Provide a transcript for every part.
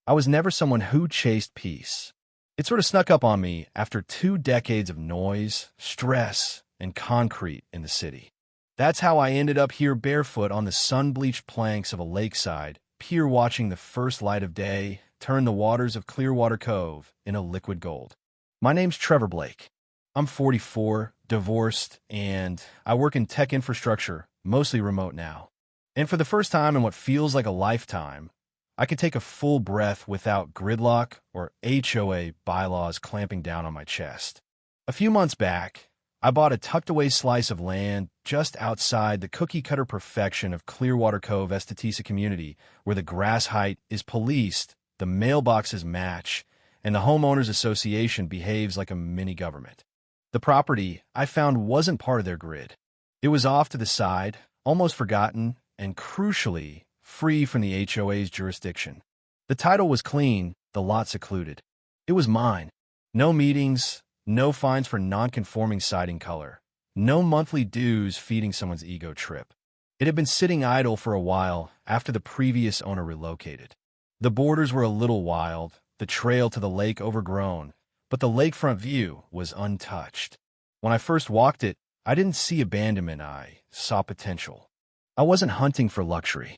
I was never someone who chased peace. It sort of snuck up on me after 2 decades of noise, stress, and concrete in the city. That's how I ended up here barefoot on the sun-bleached planks of a lakeside pier watching the first light of day turn the waters of Clearwater Cove into liquid gold. My name's Trevor Blake. I'm 44, divorced, and I work in tech infrastructure, mostly remote now. And for the first time in what feels like a lifetime, I could take a full breath without gridlock or HOA bylaws clamping down on my chest. A few months back, I bought a tucked-away slice of land just outside the cookie-cutter perfection of Clearwater Cove Estatisa community, where the grass height is policed, the mailboxes match, and the homeowners association behaves like a mini-government. The property, I found, wasn't part of their grid. It was off to the side, almost forgotten, and crucially, free from the HOA's jurisdiction. The title was clean, the lot secluded. It was mine. No meetings, no fines for non-conforming siding color, no monthly dues feeding someone's ego trip. It had been sitting idle for a while after the previous owner relocated. The borders were a little wild, the trail to the lake overgrown, but the lakefront view was untouched. When I first walked it, I didn't see abandonment, I saw potential. I wasn't hunting for luxury.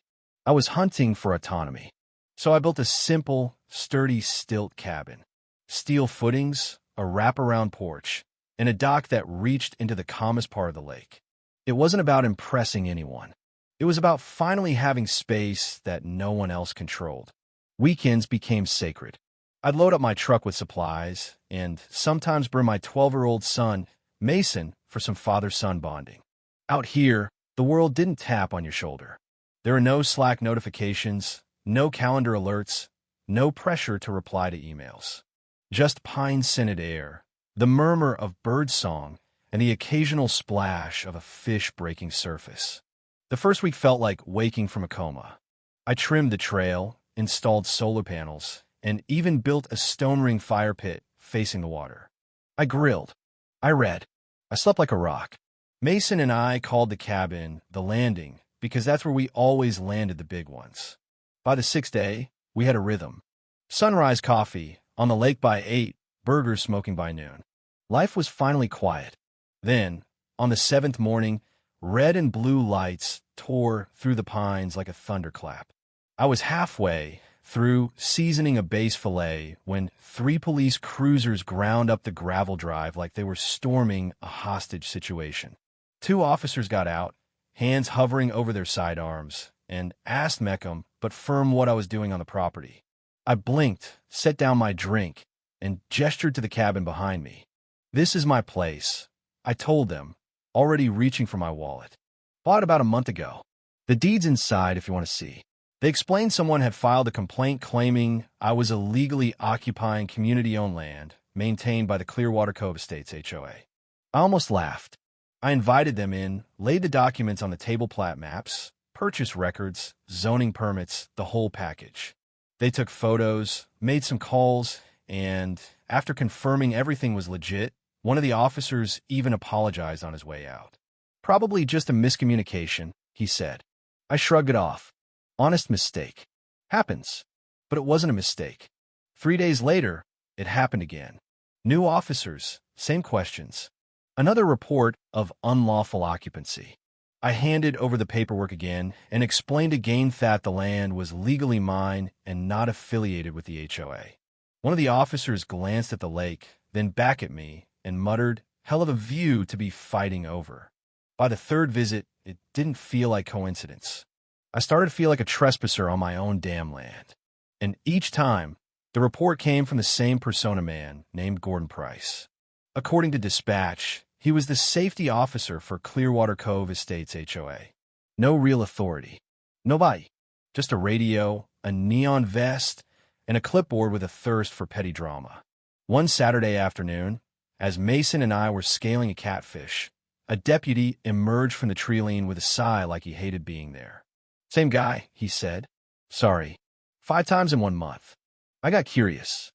I was hunting for autonomy. So I built a simple, sturdy stilt cabin. Steel footings, a wraparound porch, and a dock that reached into the calmest part of the lake. It wasn't about impressing anyone. It was about finally having space that no one else controlled. Weekends became sacred. I'd load up my truck with supplies and sometimes bring my 12-year-old son, Mason, for some father-son bonding. Out here, the world didn't tap on your shoulder. There are no Slack notifications, no calendar alerts, no pressure to reply to emails. Just pine-scented air, the murmur of birdsong, and the occasional splash of a fish breaking surface. The first week felt like waking from a coma. I trimmed the trail, installed solar panels, and even built a stone ring fire pit facing the water. I grilled. I read. I slept like a rock. Mason and I called the cabin the landing because that's where we always landed the big ones. By the 6th day, we had a rhythm. Sunrise coffee, on the lake by 8, burgers smoking by noon. Life was finally quiet. Then, on the 7th morning, red and blue lights tore through the pines like a thunderclap. I was halfway through seasoning a base fillet when 3 police cruisers ground up the gravel drive like they were storming a hostage situation. 2 officers got out, hands hovering over their sidearms, and asked Meckham but firm what I was doing on the property. I blinked, set down my drink, and gestured to the cabin behind me. "This is my place," I told them, already reaching for my wallet. "Bought about a month ago. The deed's inside if you want to see." They explained someone had filed a complaint claiming I was illegally occupying community-owned land maintained by the Clearwater Cove Estates HOA. I almost laughed. I invited them in, laid the documents on the table, plat maps, purchase records, zoning permits, the whole package. They took photos, made some calls, and after confirming everything was legit, one of the officers even apologized on his way out. "Probably just a miscommunication," he said. I shrugged it off. Honest mistake. Happens. But it wasn't a mistake. 3 days later, it happened again. New officers, same questions. Another report of unlawful occupancy. I handed over the paperwork again and explained again that the land was legally mine and not affiliated with the HOA. One of the officers glanced at the lake, then back at me, and muttered, "Hell of a view to be fighting over." By the 3rd visit, it didn't feel like coincidence. I started to feel like a trespasser on my own damn land. And each time, the report came from the same persona man named Gordon Price. According to dispatch, he was the safety officer for Clearwater Cove Estates HOA. No real authority. Nobody. Just a radio, a neon vest, and a clipboard with a thirst for petty drama. One Saturday afternoon, as Mason and I were scaling a catfish, a deputy emerged from the tree line with a sigh like he hated being there. "Same guy," he said. "Sorry. 5 times in 1 month." I got curious.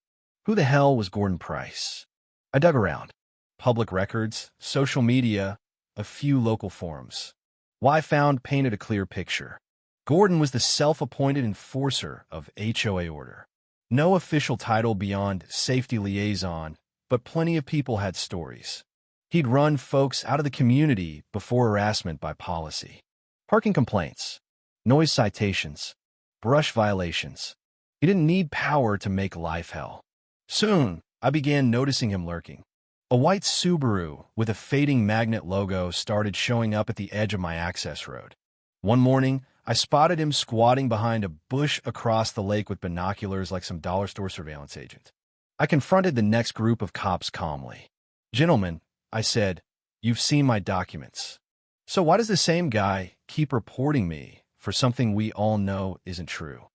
Who the hell was Gordon Price? I dug around. Public records, social media, a few local forums. What I found painted a clear picture. Gordon was the self-appointed enforcer of HOA order. No official title beyond safety liaison, but plenty of people had stories. He'd run folks out of the community before harassment by policy. Parking complaints, noise citations, brush violations. He didn't need power to make life hell. Soon, I began noticing him lurking. A white Subaru with a fading magnet logo started showing up at the edge of my access road. One morning, I spotted him squatting behind a bush across the lake with binoculars like some dollar store surveillance agent. I confronted the next group of cops calmly. "Gentlemen," I said, "you've seen my documents. So why does the same guy keep reporting me for something we all know isn't true?"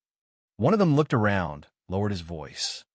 One of them looked around, lowered his voice.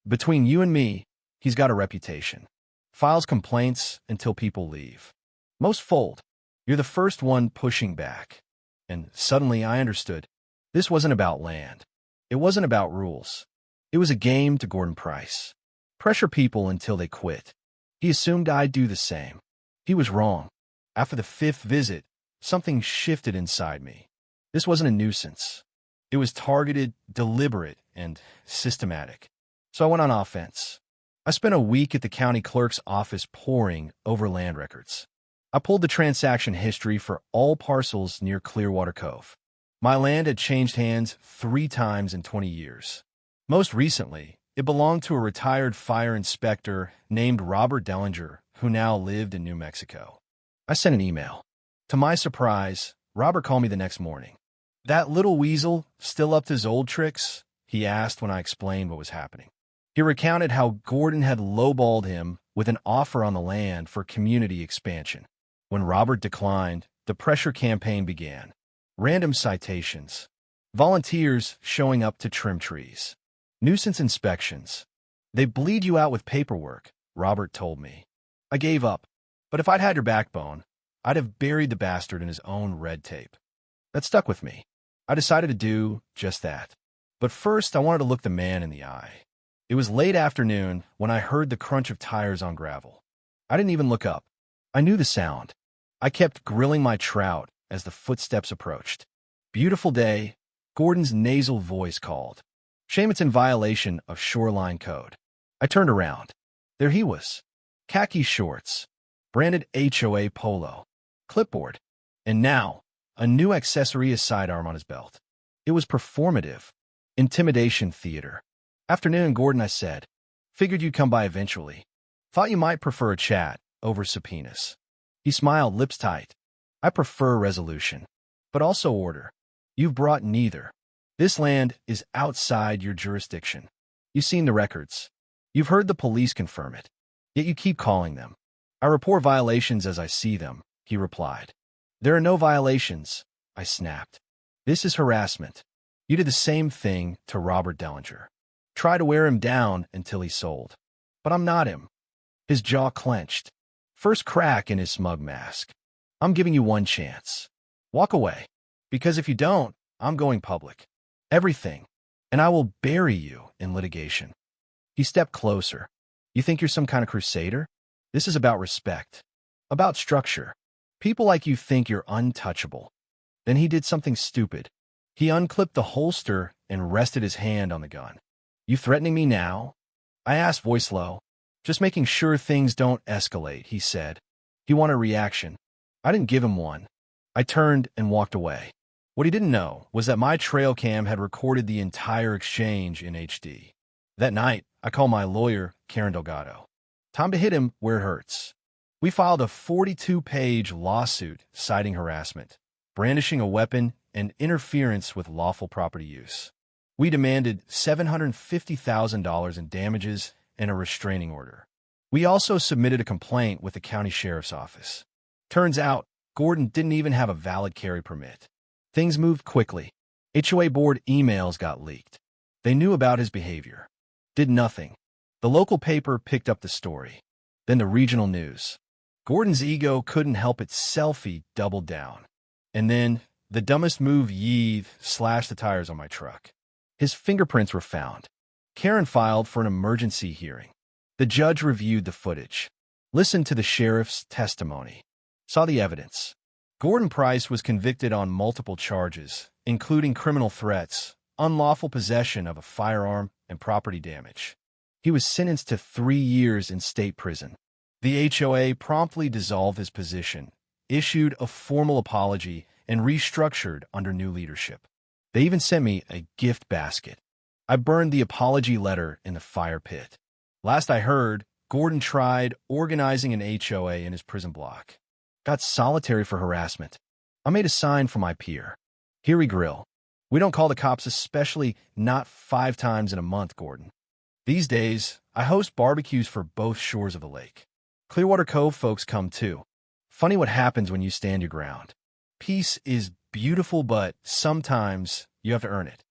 "Between you and me, he's got a reputation. Files complaints until people leave. Most fold. You're the first one pushing back." And suddenly I understood. This wasn't about land. It wasn't about rules. It was a game to Gordon Price. Pressure people until they quit. He assumed I'd do the same. He was wrong. After the fifth visit, something shifted inside me. This wasn't a nuisance. It was targeted, deliberate, and systematic. So I went on offense. I spent a week at the county clerk's office poring over land records. I pulled the transaction history for all parcels near Clearwater Cove. My land had changed hands 3 times in 20 years. Most recently, it belonged to a retired fire inspector named Robert Dellinger, who now lived in New Mexico. I sent an email. To my surprise, Robert called me the next morning. "That little weasel still up to his old tricks?" he asked when I explained what was happening. He recounted how Gordon had lowballed him with an offer on the land for community expansion. When Robert declined, the pressure campaign began. Random citations. Volunteers showing up to trim trees. Nuisance inspections. "They bleed you out with paperwork," Robert told me. I gave up. But if I'd had your backbone, I'd have buried the bastard in his own red tape. That stuck with me. I decided to do just that. But first, I wanted to look the man in the eye. It was late afternoon when I heard the crunch of tires on gravel. I didn't even look up. I knew the sound. I kept grilling my trout as the footsteps approached. "Beautiful day," Gordon's nasal voice called. "Shame it's in violation of shoreline code." I turned around. There he was. Khaki shorts, branded HOA polo, clipboard, and now a new accessory as sidearm on his belt. It was performative. Intimidation theater. "Afternoon, Gordon," I said. "Figured you'd come by eventually. Thought you might prefer a chat over subpoenas." He smiled, lips tight. "I prefer resolution, but also order. You've brought neither. This land is outside your jurisdiction. You've seen the records. You've heard the police confirm it. Yet you keep calling them." "I report violations as I see them," he replied. "There are no violations," I snapped. "This is harassment. You did the same thing to Robert Dellinger. Try to wear him down until he sold. But I'm not him." His jaw clenched. First crack in his smug mask. "I'm giving you one chance. Walk away. Because if you don't, I'm going public. Everything. And I will bury you in litigation." He stepped closer. "You think you're some kind of crusader? This is about respect. About structure. People like you think you're untouchable." Then he did something stupid. He unclipped the holster and rested his hand on the gun. "You threatening me now?" I asked, voice low. "Just making sure things don't escalate," he said. He wanted a reaction. I didn't give him one. I turned and walked away. What he didn't know was that my trail cam had recorded the entire exchange in HD. That night, I called my lawyer, Karen Delgado. Time to hit him where it hurts. We filed a 42-page lawsuit citing harassment, brandishing a weapon, and interference with lawful property use. We demanded $750,000 in damages and a restraining order. We also submitted a complaint with the county sheriff's office. Turns out, Gordon didn't even have a valid carry permit. Things moved quickly. HOA board emails got leaked. They knew about his behavior. Did nothing. The local paper picked up the story. Then the regional news. Gordon's ego couldn't help itself. He doubled down. And then, the dumbest move slashed the tires on my truck. His fingerprints were found. Karen filed for an emergency hearing. The judge reviewed the footage, listened to the sheriff's testimony, saw the evidence. Gordon Price was convicted on multiple charges, including criminal threats, unlawful possession of a firearm, and property damage. He was sentenced to 3 years in state prison. The HOA promptly dissolved his position, issued a formal apology, and restructured under new leadership. They even sent me a gift basket. I burned the apology letter in the fire pit. Last I heard, Gordon tried organizing an HOA in his prison block. Got solitary for harassment. I made a sign for my peer. Here we grill. We don't call the cops, especially not 5 times in a month, Gordon. These days, I host barbecues for both shores of the lake. Clearwater Cove folks come too. Funny what happens when you stand your ground. Peace is beautiful, but sometimes you have to earn it.